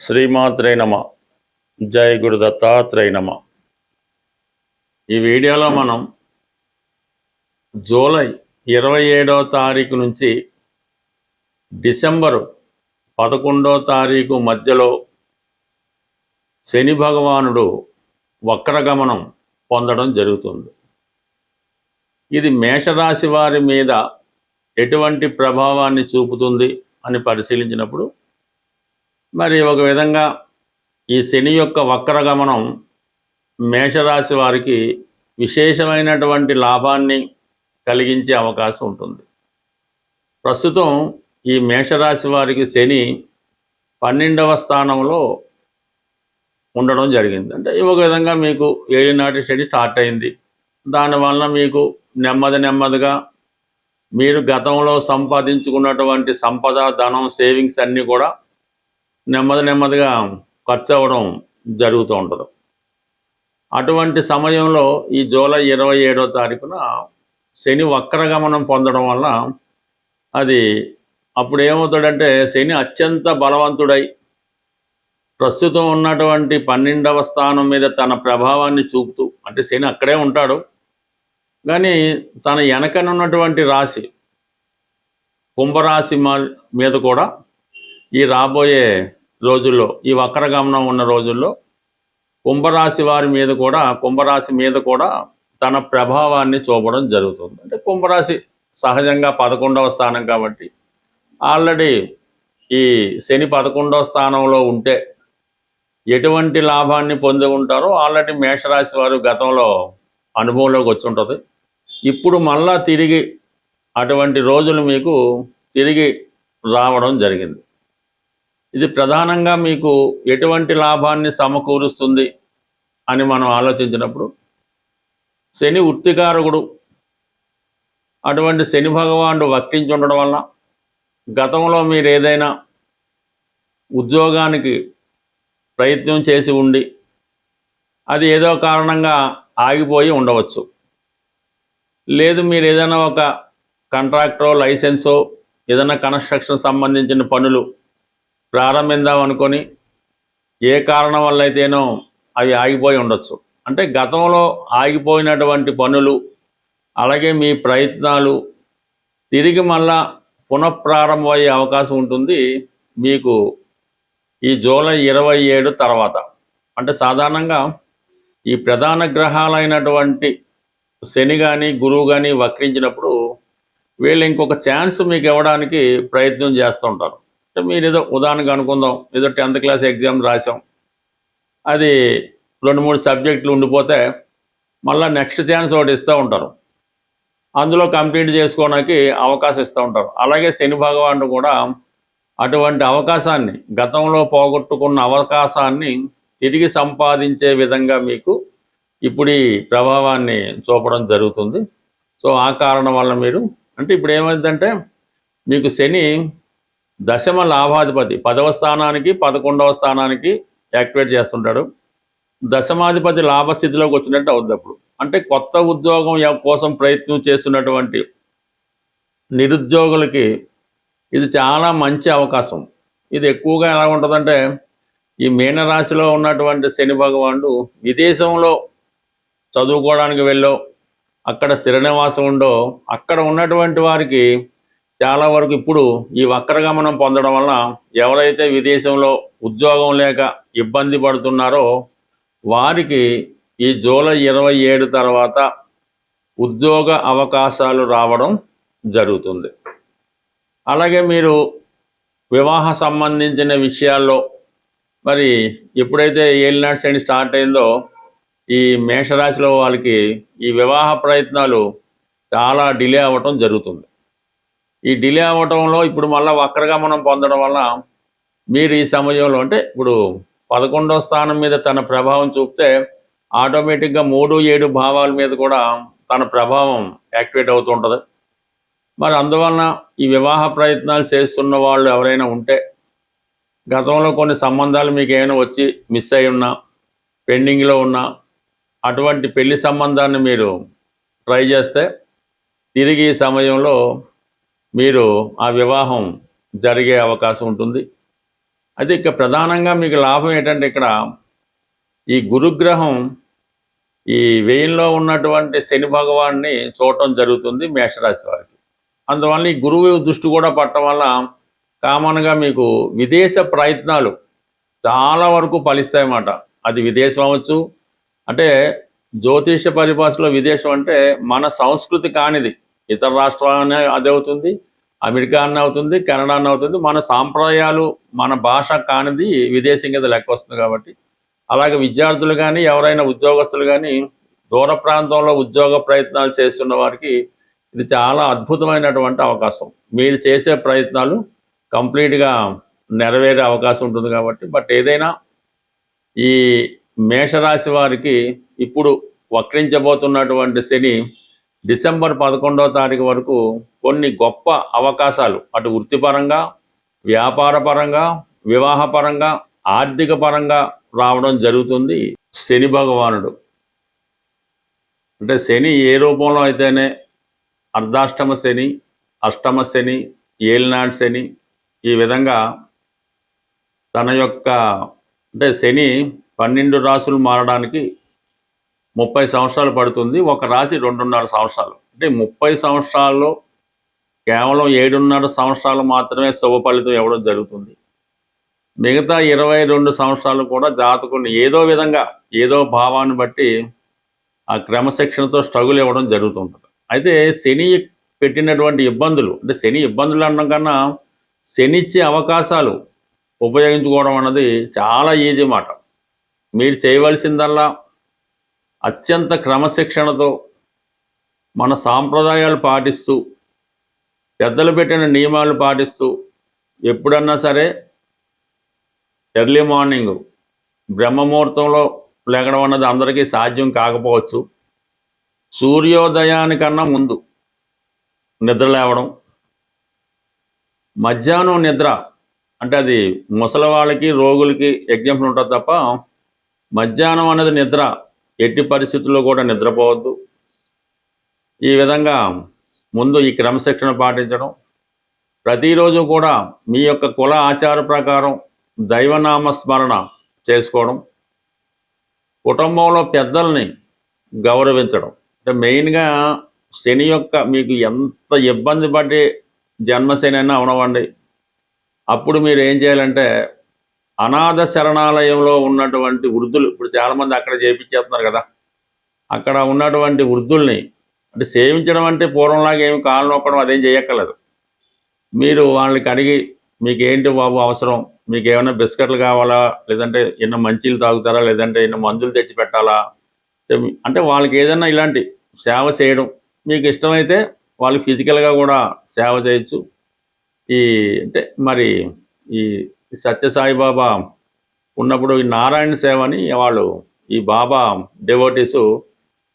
శ్రీమాత్రే నమ. జై గురు దత్తాత్రేయ నమ. ఈ వీడియోలో మనం జూలై 27వ తారీఖు నుంచి డిసెంబరు 11వ తారీఖు మధ్యలో శని భగవానుడు వక్రగమనం పొందడం జరుగుతుంది. ఇది మేషరాశి వారి మీద ఎటువంటి ప్రభావాన్ని చూపుతుంది అని పరిశీలించినప్పుడు మరి ఒక విధంగా ఈ శని యొక్క వక్రగమనం మేషరాశి వారికి విశేషమైనటువంటి లాభాన్ని కలిగించే అవకాశం ఉంటుంది. ప్రస్తుతం ఈ మేషరాశి వారికి శని 12వ స్థానంలో ఉండడం జరిగింది. అంటే ఒక విధంగా మీకు ఏలినాటి శని స్టార్ట్ అయింది. దానివల్ల మీకు నెమ్మదిగా మీరు గతంలో సంపాదించుకున్నటువంటి సంపద, ధనం, సేవింగ్స్ అన్నీ కూడా నెమ్మదిగా ఖర్చు అవ్వడం జరుగుతూ ఉంటుంది. అటువంటి సమయంలో ఈ జూలై 27వ తారీఖున శని వక్రగమనం పొందడం వల్ల అది అప్పుడు ఏమవుతాడంటే శని అత్యంత బలవంతుడై ప్రస్తుతం ఉన్నటువంటి 12వ స్థానం మీద తన ప్రభావాన్ని చూపుతూ, అంటే శని అక్కడే ఉంటాడు కానీ తన వెనకనున్నటువంటి రాశి కుంభరాశి మీద కూడా ఈ రాబోయే రోజుల్లో, ఈ వక్రగమనం ఉన్న రోజుల్లో కుంభరాశి మీద కూడా తన ప్రభావాన్ని చూపడం జరుగుతుంది. అంటే కుంభరాశి సహజంగా 11వ స్థానం కాబట్టి ఆల్రెడీ ఈ శని 11వ స్థానంలో ఉంటే ఎటువంటి లాభాన్ని పొంది ఉంటారో ఆల్రెడీ మేషరాశి వారు గతంలో అనుభవంలోకి వచ్చి ఉంటుంది. ఇప్పుడు మళ్ళా తిరిగి అటువంటి రోజులు మీకు తిరిగి రావడం జరిగింది. ఇది ప్రధానంగా మీకు ఎటువంటి లాభాన్ని సమకూరుస్తుంది అని మనం ఆలోచించినప్పుడు శని వృత్తికారకుడు, అటువంటి శని భగవానుడు వక్రించి ఉండడం వల్ల గతంలో మీరు ఏదైనా ఉద్యోగానికి ప్రయత్నం చేసి ఉండి అది ఏదో కారణంగా ఆగిపోయి ఉండవచ్చు. లేదు మీరు ఏదైనా ఒక కాంట్రాక్టో, లైసెన్సో, ఏదైనా కన్స్ట్రక్షన్ సంబంధించిన పనులు ప్రారంభిద్దాం అనుకొని ఏ కారణం వల్ల అయితేనో అవి ఆగిపోయి ఉండొచ్చు. అంటే గతంలో ఆగిపోయినటువంటి పనులు, అలాగే మీ ప్రయత్నాలు తిరిగి మళ్ళా పునఃప్రారంభమయ్యే అవకాశం ఉంటుంది మీకు ఈ జూలై 27 తర్వాత. అంటే సాధారణంగా ఈ ప్రధాన గ్రహాలైనటువంటి శని కానీ గురువు కానీ వక్రించినప్పుడు వీళ్ళు ఇంకొక ఛాన్స్ మీకు ఇవ్వడానికి ప్రయత్నం చేస్తూ ఉంటారు. అంటే మీరు ఏదో ఉదాహరణకు అనుకుందాం, ఏదో 10th క్లాస్ ఎగ్జామ్ రాసాం, అది 2-3 సబ్జెక్టులు ఉండిపోతే మళ్ళీ నెక్స్ట్ ఛాన్స్ ఒకటి ఇస్తూ ఉంటారు, అందులో కంప్లీట్ చేసుకోవడానికి అవకాశం ఇస్తూ ఉంటారు. అలాగే శని భగవానుడు కూడా అటువంటి అవకాశాన్ని, గతంలో పోగొట్టుకున్న అవకాశాన్ని తిరిగి సంపాదించే విధంగా మీకు ఇప్పుడు ఈ ప్రభావాన్ని చూపడం జరుగుతుంది. సో ఆ కారణం వల్ల మీరు, అంటే ఇప్పుడు ఏమైందంటే మీకు శని దశమ లాభాధిపతి 10వ స్థానానికి 11వ స్థానానికి యాక్టివేట్ చేస్తుంటాడు. దశమాధిపతి లాభస్థితిలోకి వచ్చినట్టు అవుద్ది అప్పుడు. అంటే కొత్త ఉద్యోగం కోసం ప్రయత్నం చేస్తున్నటువంటి నిరుద్యోగులకి ఇది చాలా మంచి అవకాశం. ఇది ఎక్కువగా ఎలా ఉంటుందంటే ఈ మీనరాశిలో ఉన్నటువంటి శని భగవానుడు విదేశంలో చదువుకోవడానికి వెళ్ళో, అక్కడ స్థిర నివాసం ఉండో, అక్కడ ఉన్నటువంటి వారికి చాలా వరకు ఇప్పుడు ఈ వక్రగమనం పొందడం వల్ల ఎవరైతే విదేశంలో ఉద్యోగం లేక ఇబ్బంది పడుతున్నారో వారికి ఈ జూలై 27 తర్వాత ఉద్యోగ అవకాశాలు రావడం జరుగుతుంది. అలాగే మీరు వివాహ సంబంధించిన విషయాల్లో మరి ఎప్పుడైతే ఏలినాటి శని స్టార్ట్ అయిందో ఈ మేషరాశిలో వాళ్ళకి ఈ వివాహ ప్రయత్నాలు చాలా డిలే అవ్వటం జరుగుతుంది. ఈ డిలే అవ్వటంలో ఇప్పుడు మళ్ళీ వక్రగమనం పొందడం వల్ల మీరు ఈ సమయంలో, అంటే ఇప్పుడు 11వ స్థానం మీద తన ప్రభావం చూపితే ఆటోమేటిక్గా 3, 7 భావాల మీద కూడా తన ప్రభావం యాక్టివేట్ అవుతూ ఉంటుంది. మరి అందువలన ఈ వివాహ ప్రయత్నాలు చేస్తున్న వాళ్ళు ఎవరైనా ఉంటే, గతంలో కొన్ని సంబంధాలు మీకు ఏమైనా వచ్చి మిస్ అయి ఉన్నా, పెండింగ్లో ఉన్నా, అటువంటి పెళ్లి సంబంధాన్ని మీరు ట్రై చేస్తే తిరిగి ఈ సమయంలో మీరు ఆ వివాహం జరిగే అవకాశం ఉంటుంది. అయితే ఇక ప్రధానంగా మీకు లాభం ఏంటంటే ఇక్కడ ఈ గురుగ్రహం ఈ వ్యయంలో ఉన్నటువంటి శని భగవాన్ని చూడటం జరుగుతుంది మేషరాశి వారికి. అందువల్ల ఈ గురువు దృష్టి కూడా పట్టడం వల్ల కామన్గా మీకు విదేశ ప్రయత్నాలు చాలా వరకు ఫలిస్తాయన్నమాట. అది విదేశం అవ్వచ్చు, అంటే జ్యోతిష పరిభాషలో విదేశం అంటే మన సంస్కృతి కానిది, ఇతర రాష్ట్రాలనే అది అవుతుంది, అమెరికా అన్న అవుతుంది, కెనడా అన్న అవుతుంది. మన సాంప్రదాయాలు మన భాష కానిది విదేశం కింద లెక్క వస్తుంది. కాబట్టి అలాగే విద్యార్థులు కానీ ఎవరైనా ఉద్యోగస్తులు కానీ దూర ప్రాంతంలో ఉద్యోగ ప్రయత్నాలు చేస్తున్న వారికి ఇది చాలా అద్భుతమైనటువంటి అవకాశం. మీరు చేసే ప్రయత్నాలు కంప్లీట్గా నెరవేరే అవకాశం ఉంటుంది. కాబట్టి బట్ ఏదైనా ఈ మేషరాశి వారికి ఇప్పుడు వక్రించబోతున్నటువంటి శని డిసెంబర్ 11వ తారీఖు వరకు కొన్ని గొప్ప అవకాశాలు అటు వృత్తిపరంగా, వ్యాపారపరంగా, వివాహపరంగా, ఆర్థిక పరంగా రావడం జరుగుతుంది. శని భగవానుడు అంటే శని ఏ రూపంలో అయితేనే అర్ధాష్టమ శని, అష్టమ శని, ఏలినాటి శని, ఈ విధంగా తన యొక్క అంటే శని 12 రాశులు మారడానికి 30 సంవత్సరాలు పడుతుంది. ఒక రాశి 2.5 సంవత్సరాలు. అంటే 30 సంవత్సరాల్లో కేవలం 7.5 సంవత్సరాలు మాత్రమే శుభ ఫలితం ఇవ్వడం జరుగుతుంది. మిగతా 22 సంవత్సరాలు కూడా జాతకుని ఏదో విధంగా ఏదో భావాన్ని బట్టి ఆ క్రమశిక్షణతో స్ట్రగుల్ ఇవ్వడం జరుగుతుంటుంది. అయితే శని పెట్టినటువంటి ఇబ్బందులు, అంటే శని ఇబ్బందులు అనడం కన్నా శని ఇచ్చే అవకాశాలు ఉపయోగించుకోవడం అన్నది చాలా ఈజీ మాట. మీరు చేయవలసిందల్లా అత్యంత క్రమశిక్షణతో మన సాంప్రదాయాలు పాటిస్తూ, పెద్దలు పెట్టిన నియమాలు పాటిస్తూ, ఎప్పుడన్నా సరే ఎర్లీ మార్నింగ్ బ్రహ్మముహూర్తంలో లేగడం అన్నది అందరికీ సాధ్యం కాకపోవచ్చు. సూర్యోదయానికన్నా ముందు నిద్ర లేవడం, మధ్యాహ్నం నిద్ర అంటే అది ముసలి వాళ్ళకి, రోగులకి ఎగ్జాంపుల్ ఉంటుంది తప్ప మధ్యాహ్నం అనేది నిద్ర ఎట్టి పరిస్థితుల్లో కూడా నిద్రపోవద్దు. ఈ విధంగా ముందు ఈ క్రమశిక్షణ పాటించడం, ప్రతిరోజు కూడా మీ యొక్క కుల ఆచార ప్రకారం దైవనామ స్మరణ చేసుకోవడం, కుటుంబంలో పెద్దల్ని గౌరవించడం. అంటే మెయిన్గా శని యొక్క మీకు ఎంత ఇబ్బంది పడి జన్మశని అయినా అవనవండి, అప్పుడు మీరు ఏం చేయాలంటే అనాథ శరణాలయంలో ఉన్నటువంటి వృద్ధులు, ఇప్పుడు చాలామంది అక్కడ చేయించేస్తున్నారు కదా, అక్కడ ఉన్నటువంటి వృద్ధుల్ని అంటే సేవించడం అంటే పూర్వంలాగా ఏమి కాళ్ళు నొక్కడం అదేం చేయక్కర్లేదు. మీరు వాళ్ళకి అడిగి మీకు ఏంటి బాబు అవసరం, మీకు ఏమైనా బిస్కెట్లు కావాలా, లేదంటే ఎన్నో మంచీలు తాగుతారా, లేదంటే ఎన్నో మందులు తెచ్చి పెట్టాలా, అంటే వాళ్ళకి ఏదైనా ఇలాంటి సేవ చేయడం మీకు ఇష్టమైతే వాళ్ళు ఫిజికల్గా కూడా సేవ చేయొచ్చు. ఈ అంటే మరి ఈ సత్యసాయిబాబా ఉన్నప్పుడు ఈ నారాయణ సేవ అని వాళ్ళు ఈ బాబా డెవోటీసు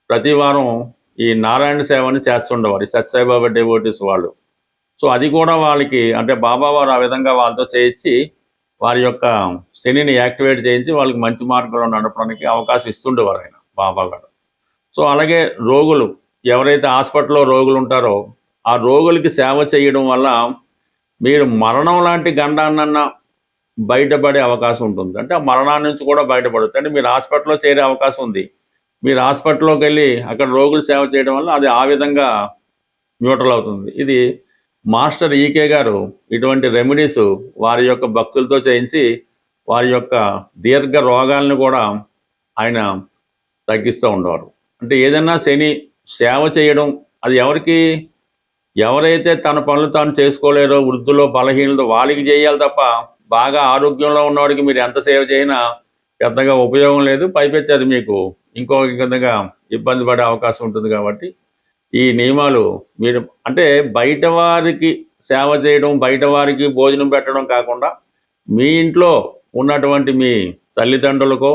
ప్రతి వారం ఈ నారాయణ సేవని చేస్తుండేవారు, ఈ సత్యసాయిబాబా డెవోటీస్ వాళ్ళు. సో అది కూడా వాళ్ళకి అంటే బాబా వారు ఆ విధంగా వాళ్ళతో చేయించి వారి యొక్క శనిని యాక్టివేట్ చేయించి వాళ్ళకి మంచి మార్గంలో నడపడానికి అవకాశం ఇస్తుండేవారు ఆయన బాబా గారు. సో అలాగే రోగులు ఎవరైతే హాస్పిటల్లో రోగులు ఉంటారో ఆ రోగులకి సేవ చేయడం వల్ల మీరు మరణం లాంటి గండాన్నన్నా బయటపడే అవకాశం ఉంటుంది. అంటే ఆ మరణాన్ని నుంచి కూడా బయటపడవచ్చు. అంటే మీరు హాస్పిటల్లో చేరే అవకాశం ఉంది, మీరు హాస్పిటల్లోకి వెళ్ళి అక్కడ రోగులు సేవ చేయడం వల్ల అది ఆ విధంగా న్యూట్రల్ అవుతుంది. ఇది మాస్టర్ ఈకే గారు ఇటువంటి రెమెడీస్ వారి యొక్క భక్తులతో చేయించి వారి యొక్క దీర్ఘ రోగాలను కూడా ఆయన తగ్గిస్తూ ఉండేవారు. అంటే ఏదైనా శని సేవ చేయడం అది ఎవరికి, ఎవరైతే తన పనులు తాను చేసుకోలేరో వృద్ధులో బలహీనతో వాళ్ళకి చేయాలి తప్ప బాగా ఆరోగ్యంలో ఉన్నవాడికి మీరు ఎంత సేవ చేసినా పెద్దగా ఉపయోగం లేదు. పైపెచ్చి అది మీకు ఇంకో విధంగా ఇబ్బంది పడే అవకాశం ఉంటుంది. కాబట్టి ఈ నియమాలు మీరు అంటే బయట వారికి సేవ చేయడం, బయట వారికి భోజనం పెట్టడం కాకుండా మీ ఇంట్లో ఉన్నటువంటి మీ తల్లిదండ్రులకో,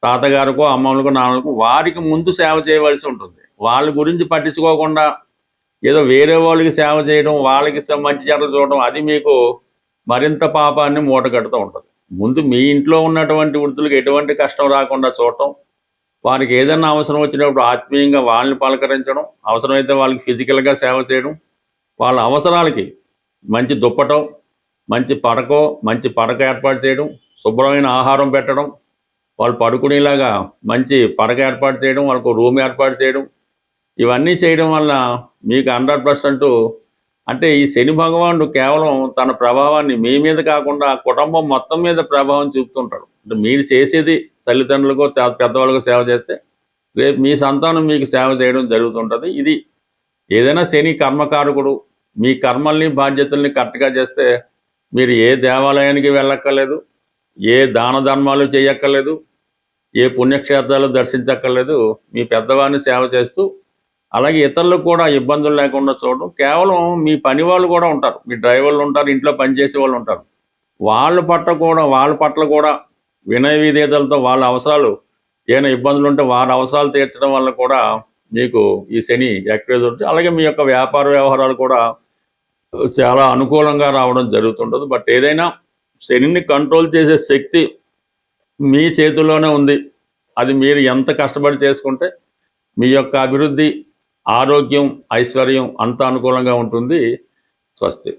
తాతగారికో, అమ్మమ్మలకో, నాన్నలకో వారికి ముందు సేవ చేయవలసి ఉంటుంది. వాళ్ళ గురించి పట్టించుకోకుండా ఏదో వేరే వాళ్ళకి సేవ చేయడం, వాళ్ళకి మంచి చెడ్డలు చూడడం అది మీకు మరింత పాపాన్ని మూటగడుతూ ఉంటుంది. ముందు మీ ఇంట్లో ఉన్నటువంటి వృద్ధులకు ఎటువంటి కష్టం రాకుండా చూడటం, వారికి ఏదైనా అవసరం వచ్చినప్పుడు ఆత్మీయంగా వాళ్ళని పలకరించడం, అవసరమైతే వాళ్ళకి ఫిజికల్గా సేవ చేయడం, వాళ్ళ అవసరాలకి మంచి దుప్పటం, మంచి పడక ఏర్పాటు చేయడం, శుభ్రమైన ఆహారం పెట్టడం, వాళ్ళు పడుకునేలాగా మంచి పడక ఏర్పాటు చేయడం, వాళ్ళకు రూమ్ ఏర్పాటు చేయడం, ఇవన్నీ చేయడం వల్ల మీకు 100% అంటే ఈ శని భగవానుడు కేవలం తన ప్రభావాన్ని మీ మీద కాకుండా కుటుంబం మొత్తం మీద ప్రభావం చూపుతుంటాడు. అంటే మీరు చేసేది తల్లిదండ్రులకు పెద్దవాళ్ళకు సేవ చేస్తే రేపు మీ సంతానం మీకు సేవ చేయడం జరుగుతుంటుంది. ఇది ఏదైనా శని కర్మకారకుడు. మీ కర్మల్ని బాధ్యతల్ని కరెక్ట్గా చేస్తే మీరు ఏ దేవాలయానికి వెళ్ళక్కర్లేదు, ఏ దాన ధర్మాలు చేయక్కర్లేదు, ఏ పుణ్యక్షేత్రాలు దర్శించక్కర్లేదు. మీ పెద్దవారిని సేవ చేస్తూ అలాగే ఇతరులకు కూడా ఇబ్బందులు లేకుండా చూడడం. కేవలం మీ పని వాళ్ళు కూడా ఉంటారు, మీ డ్రైవర్లు ఉంటారు, ఇంట్లో పనిచేసే వాళ్ళు ఉంటారు, వాళ్ళ పట్ల కూడా వినయ విధేయతలతో వాళ్ళ అవసరాలు ఏమైనా ఇబ్బందులు ఉంటే వారి అవసరాలు తీర్చడం వల్ల కూడా మీకు ఈ శని యాక్టివేట్ ఉంటుంది. అలాగే మీ యొక్క వ్యాపార వ్యవహారాలు కూడా చాలా అనుకూలంగా రావడం జరుగుతుంటుంది. బట్ ఏదైనా శనిని కంట్రోల్ చేసే శక్తి మీ చేతుల్లోనే ఉంది. అది మీరు ఎంత కష్టపడి చేసుకుంటే మీ యొక్క అభివృద్ధి, ఆరోగ్యం, ఐశ్వర్యం అంత అనుకూలంగా ఉంటుంది. స్వస్తి.